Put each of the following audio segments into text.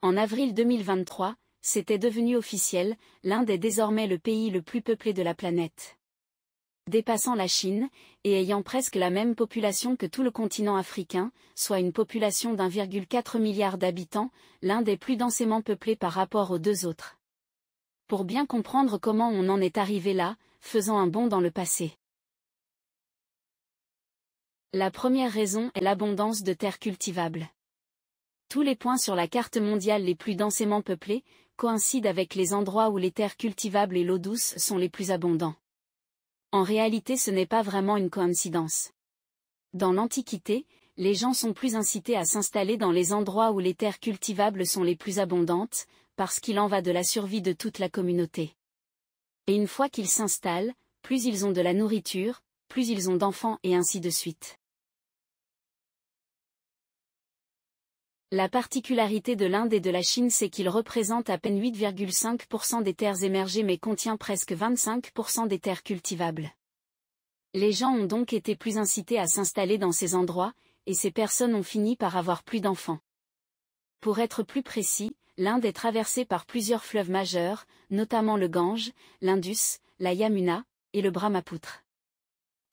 En avril 2023, c'était devenu officiel, l'Inde est désormais le pays le plus peuplé de la planète. Dépassant la Chine, et ayant presque la même population que tout le continent africain, soit une population d'1,4 milliard d'habitants, l'Inde est plus densément peuplée par rapport aux deux autres. Pour bien comprendre comment on en est arrivé là, faisons un bond dans le passé. La première raison est l'abondance de terres cultivables. Tous les points sur la carte mondiale les plus densément peuplés coïncident avec les endroits où les terres cultivables et l'eau douce sont les plus abondants. En réalité, ce n'est pas vraiment une coïncidence. Dans l'Antiquité, les gens sont plus incités à s'installer dans les endroits où les terres cultivables sont les plus abondantes, parce qu'il en va de la survie de toute la communauté. Et une fois qu'ils s'installent, plus ils ont de la nourriture, plus ils ont d'enfants et ainsi de suite. La particularité de l'Inde et de la Chine, c'est qu'ils représentent à peine 8,5% des terres émergées mais contient presque 25% des terres cultivables. Les gens ont donc été plus incités à s'installer dans ces endroits, et ces personnes ont fini par avoir plus d'enfants. Pour être plus précis, l'Inde est traversée par plusieurs fleuves majeurs, notamment le Gange, l'Indus, la Yamuna, et le Brahmapoutre.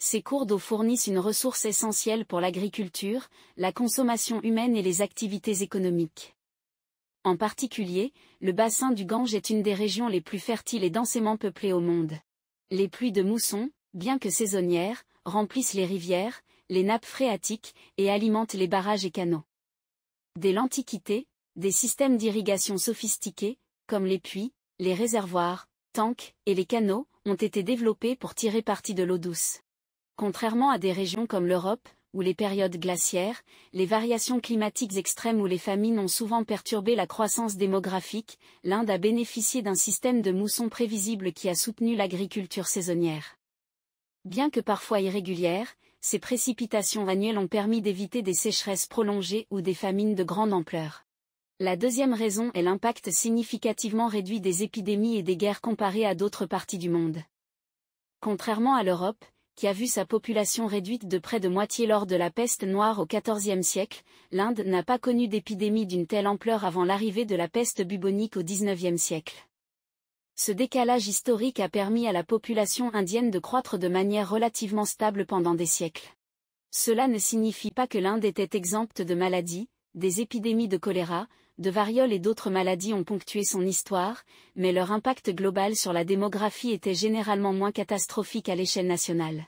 Ces cours d'eau fournissent une ressource essentielle pour l'agriculture, la consommation humaine et les activités économiques. En particulier, le bassin du Gange est une des régions les plus fertiles et densément peuplées au monde. Les pluies de mousson, bien que saisonnières, remplissent les rivières, les nappes phréatiques, et alimentent les barrages et canaux. Dès l'Antiquité, des systèmes d'irrigation sophistiqués, comme les puits, les réservoirs, tanks, et les canaux, ont été développés pour tirer parti de l'eau douce. Contrairement à des régions comme l'Europe, où les périodes glaciaires, les variations climatiques extrêmes ou les famines ont souvent perturbé la croissance démographique, l'Inde a bénéficié d'un système de mousson prévisible qui a soutenu l'agriculture saisonnière. Bien que parfois irrégulières, ces précipitations annuelles ont permis d'éviter des sécheresses prolongées ou des famines de grande ampleur. La deuxième raison est l'impact significativement réduit des épidémies et des guerres comparé à d'autres parties du monde. Contrairement à l'Europe, qui a vu sa population réduite de près de moitié lors de la peste noire au XIVe siècle, l'Inde n'a pas connu d'épidémie d'une telle ampleur avant l'arrivée de la peste bubonique au XIXe siècle. Ce décalage historique a permis à la population indienne de croître de manière relativement stable pendant des siècles. Cela ne signifie pas que l'Inde était exempte de maladies, des épidémies de choléra, de variole et d'autres maladies ont ponctué son histoire, mais leur impact global sur la démographie était généralement moins catastrophique à l'échelle nationale.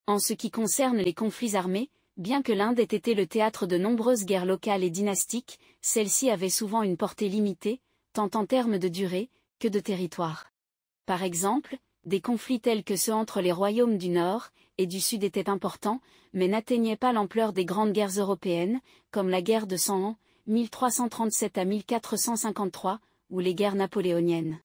En ce qui concerne les conflits armés, bien que l'Inde ait été le théâtre de nombreuses guerres locales et dynastiques, celles-ci avaient souvent une portée limitée, tant en termes de durée, que de territoire. Par exemple, des conflits tels que ceux entre les royaumes du Nord et du Sud étaient importants, mais n'atteignaient pas l'ampleur des grandes guerres européennes, comme la guerre de 100 ans, 1337 à 1453, ou les guerres napoléoniennes.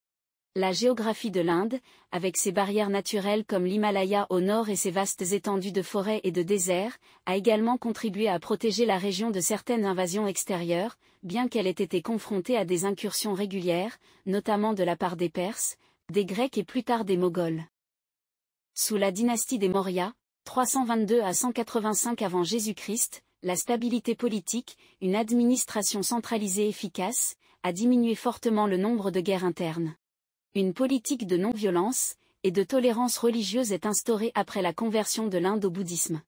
La géographie de l'Inde, avec ses barrières naturelles comme l'Himalaya au nord et ses vastes étendues de forêts et de déserts, a également contribué à protéger la région de certaines invasions extérieures, bien qu'elle ait été confrontée à des incursions régulières, notamment de la part des Perses, des Grecs et plus tard des Moghols. Sous la dynastie des Maurya, 322 à 185 avant Jésus-Christ, la stabilité politique, une administration centralisée efficace, a diminué fortement le nombre de guerres internes. Une politique de non-violence et de tolérance religieuse est instaurée après la conversion de l'Inde au bouddhisme.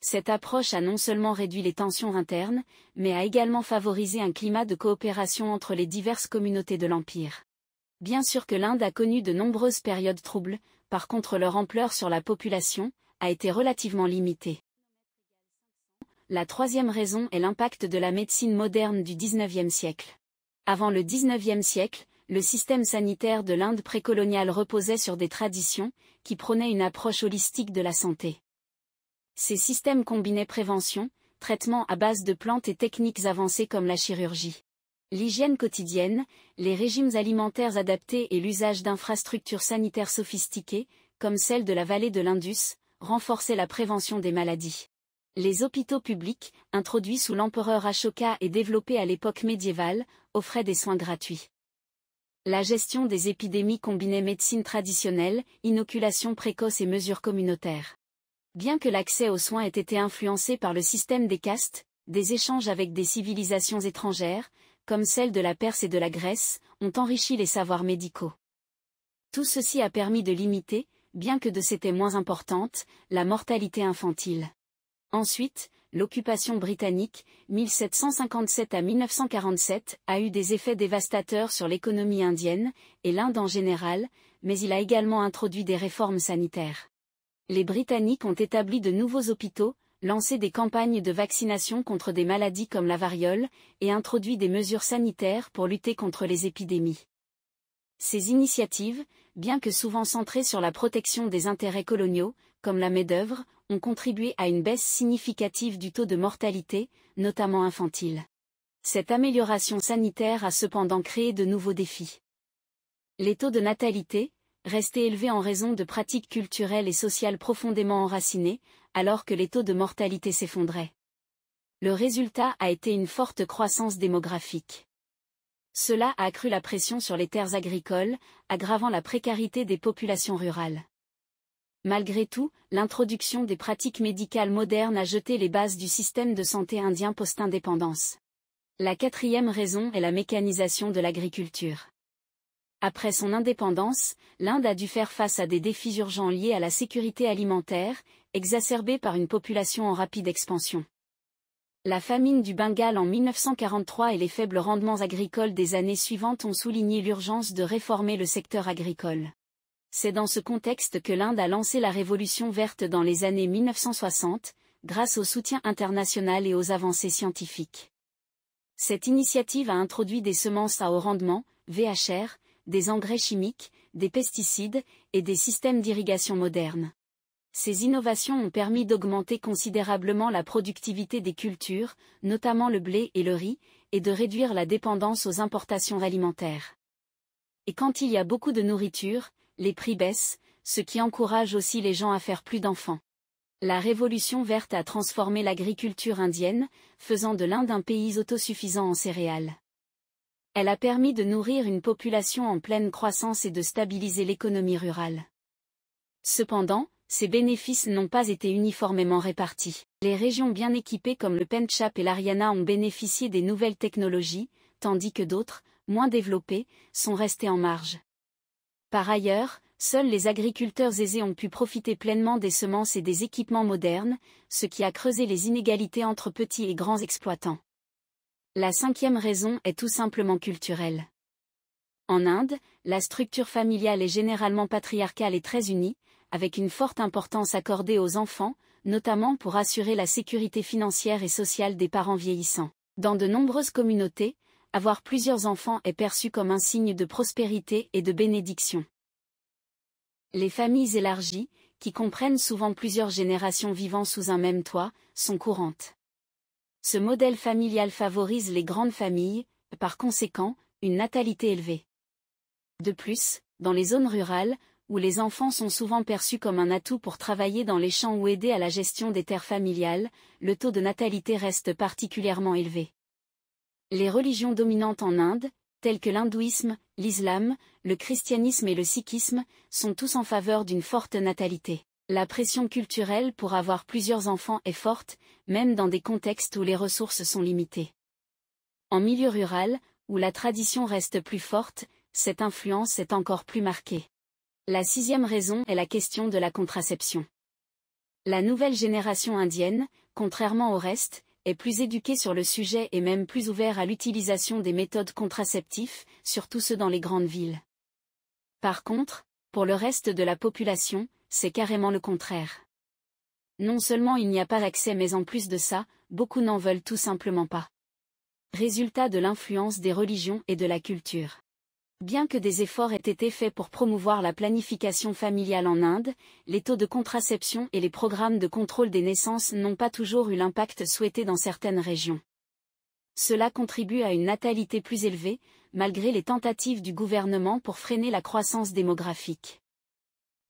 Cette approche a non seulement réduit les tensions internes, mais a également favorisé un climat de coopération entre les diverses communautés de l'Empire. Bien sûr que l'Inde a connu de nombreuses périodes troubles, par contre leur ampleur sur la population a été relativement limitée. La troisième raison est l'impact de la médecine moderne du XIXe siècle. Avant le XIXe siècle, le système sanitaire de l'Inde précoloniale reposait sur des traditions, qui prônaient une approche holistique de la santé. Ces systèmes combinaient prévention, traitement à base de plantes et techniques avancées comme la chirurgie. L'hygiène quotidienne, les régimes alimentaires adaptés et l'usage d'infrastructures sanitaires sophistiquées, comme celle de la vallée de l'Indus, renforçaient la prévention des maladies. Les hôpitaux publics, introduits sous l'empereur Ashoka et développés à l'époque médiévale, offraient des soins gratuits. La gestion des épidémies combinait médecine traditionnelle, inoculation précoce et mesures communautaires. Bien que l'accès aux soins ait été influencé par le système des castes, des échanges avec des civilisations étrangères, comme celles de la Perse et de la Grèce, ont enrichi les savoirs médicaux. Tout ceci a permis de limiter, bien que de c'était moins importante, la mortalité infantile. Ensuite, l'occupation britannique, 1757 à 1947, a eu des effets dévastateurs sur l'économie indienne, et l'Inde en général, mais il a également introduit des réformes sanitaires. Les Britanniques ont établi de nouveaux hôpitaux, lancé des campagnes de vaccination contre des maladies comme la variole, et introduit des mesures sanitaires pour lutter contre les épidémies. Ces initiatives, bien que souvent centrées sur la protection des intérêts coloniaux, comme la main-d'œuvre, ont contribué à une baisse significative du taux de mortalité, notamment infantile. Cette amélioration sanitaire a cependant créé de nouveaux défis. Les taux de natalité, restés élevés en raison de pratiques culturelles et sociales profondément enracinées, alors que les taux de mortalité s'effondraient. Le résultat a été une forte croissance démographique. Cela a accru la pression sur les terres agricoles, aggravant la précarité des populations rurales. Malgré tout, l'introduction des pratiques médicales modernes a jeté les bases du système de santé indien post-indépendance. La quatrième raison est la mécanisation de l'agriculture. Après son indépendance, l'Inde a dû faire face à des défis urgents liés à la sécurité alimentaire, exacerbés par une population en rapide expansion. La famine du Bengale en 1943 et les faibles rendements agricoles des années suivantes ont souligné l'urgence de réformer le secteur agricole. C'est dans ce contexte que l'Inde a lancé la Révolution verte dans les années 1960, grâce au soutien international et aux avancées scientifiques. Cette initiative a introduit des semences à haut rendement, VHR, des engrais chimiques, des pesticides, et des systèmes d'irrigation modernes. Ces innovations ont permis d'augmenter considérablement la productivité des cultures, notamment le blé et le riz, et de réduire la dépendance aux importations alimentaires. Et quand il y a beaucoup de nourriture, les prix baissent, ce qui encourage aussi les gens à faire plus d'enfants. La Révolution verte a transformé l'agriculture indienne, faisant de l'Inde un pays autosuffisant en céréales. Elle a permis de nourrir une population en pleine croissance et de stabiliser l'économie rurale. Cependant, ces bénéfices n'ont pas été uniformément répartis. Les régions bien équipées comme le Pendjab et l'Haryana ont bénéficié des nouvelles technologies, tandis que d'autres, moins développées, sont restées en marge. Par ailleurs, seuls les agriculteurs aisés ont pu profiter pleinement des semences et des équipements modernes, ce qui a creusé les inégalités entre petits et grands exploitants. La cinquième raison est tout simplement culturelle. En Inde, la structure familiale est généralement patriarcale et très unie, avec une forte importance accordée aux enfants, notamment pour assurer la sécurité financière et sociale des parents vieillissants. Dans de nombreuses communautés, avoir plusieurs enfants est perçu comme un signe de prospérité et de bénédiction. Les familles élargies, qui comprennent souvent plusieurs générations vivant sous un même toit, sont courantes. Ce modèle familial favorise les grandes familles, par conséquent, une natalité élevée. De plus, dans les zones rurales, où les enfants sont souvent perçus comme un atout pour travailler dans les champs ou aider à la gestion des terres familiales, le taux de natalité reste particulièrement élevé. Les religions dominantes en Inde, telles que l'hindouisme, l'islam, le christianisme et le sikhisme, sont tous en faveur d'une forte natalité. La pression culturelle pour avoir plusieurs enfants est forte, même dans des contextes où les ressources sont limitées. En milieu rural, où la tradition reste plus forte, cette influence est encore plus marquée. La sixième raison est la question de la contraception. La nouvelle génération indienne, contrairement au reste, est plus éduquée sur le sujet et même plus ouverte à l'utilisation des méthodes contraceptives, surtout ceux dans les grandes villes. Par contre, pour le reste de la population, c'est carrément le contraire. Non seulement il n'y a pas d'accès mais en plus de ça, beaucoup n'en veulent tout simplement pas. Résultat de l'influence des religions et de la culture. Bien que des efforts aient été faits pour promouvoir la planification familiale en Inde, les taux de contraception et les programmes de contrôle des naissances n'ont pas toujours eu l'impact souhaité dans certaines régions. Cela contribue à une natalité plus élevée, malgré les tentatives du gouvernement pour freiner la croissance démographique.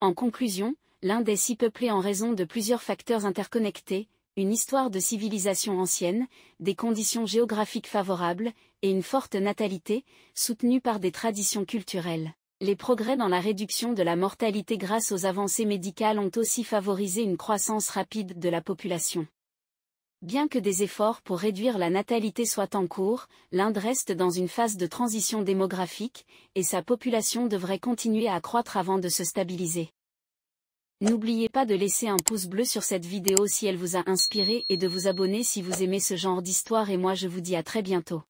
En conclusion, l'Inde est si peuplée en raison de plusieurs facteurs interconnectés, une histoire de civilisation ancienne, des conditions géographiques favorables, et une forte natalité, soutenue par des traditions culturelles. Les progrès dans la réduction de la mortalité grâce aux avancées médicales ont aussi favorisé une croissance rapide de la population. Bien que des efforts pour réduire la natalité soient en cours, l'Inde reste dans une phase de transition démographique, et sa population devrait continuer à croître avant de se stabiliser. N'oubliez pas de laisser un pouce bleu sur cette vidéo si elle vous a inspiré et de vous abonner si vous aimez ce genre d'histoire et moi je vous dis à très bientôt.